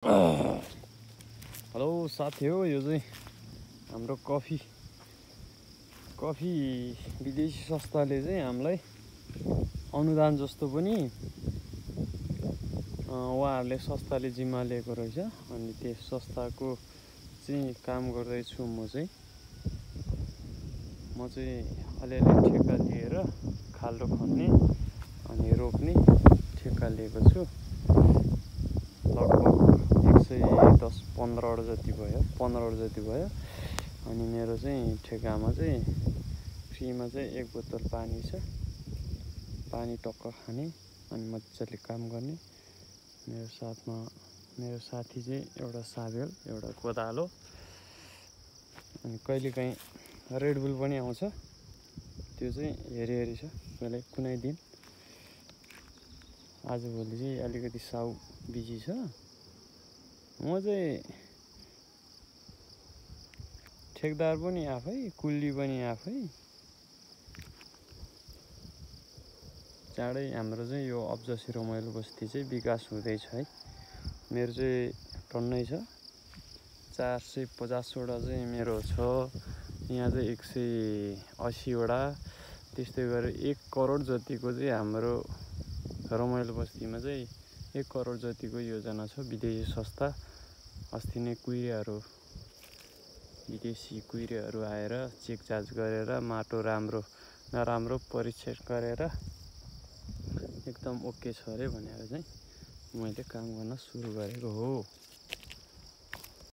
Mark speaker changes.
Speaker 1: Hello साथी हो, यो चाहिँ हाम्रो कफी विदेशी संस्थाले चाहिँ हामीलाई अनुदान जस्तो पनि उहाँहरूले संस्थाले जिम्मा लिएको रहेछ। अनि त्यस संस्थाको चाहिँ काम गर्दैछु म चाहिँ अलिअलि ठेक्का लिएर खाल्डो खन्ने अनि रोप्ने ठेक्का लिएको छु। लगभग 110-15 जति भयो। अनि मेरो चाहिँ ठेक्कामा चाहिँ फ्रीमा चाहिँ 1 बोतल पानी छ। पानी टक्क खाने अनि मजाले काम गर्ने। मेरो साथी चाहिँ एउटा साबेल, एउटा कोदालो, अनि कहिलेकाहीँ रेडबुल पनि आउँछ। त्यो चाहिँ हेरी छ कुनै दिन। आजभोलि चाहिँ अलिकति साउ बिजी छ। म चाहिँ ठेकदार पनि आफै, कुल्ली पनि आफै। चाँडै हाम्रो चाहिँ यो अब्जसी रमाइलो बस्ती चाहिँ विकास हुँदैछ है। मेरो चाहिँ टन्नै छ, 450 वटा चाहिँ मेरो छ। यहाँ चाहिँ 180 वटा, त्यस्तै गरेर 1 करोड जतिको चाहिँ हाम्रो रमाइलो बस्तीमा चाहिँ 1 करोड जतिको योजना छ। विदेशी संस्था अस्ति नै विदेशी कुहिरेहरू आएर चेक जाँच गरेर माटो राम्रो नराम्रो परीक्षण गरेर एकदम ओके छ अरे भनेर चाहिँ मैले काम गर्न सुरु गरेको हो।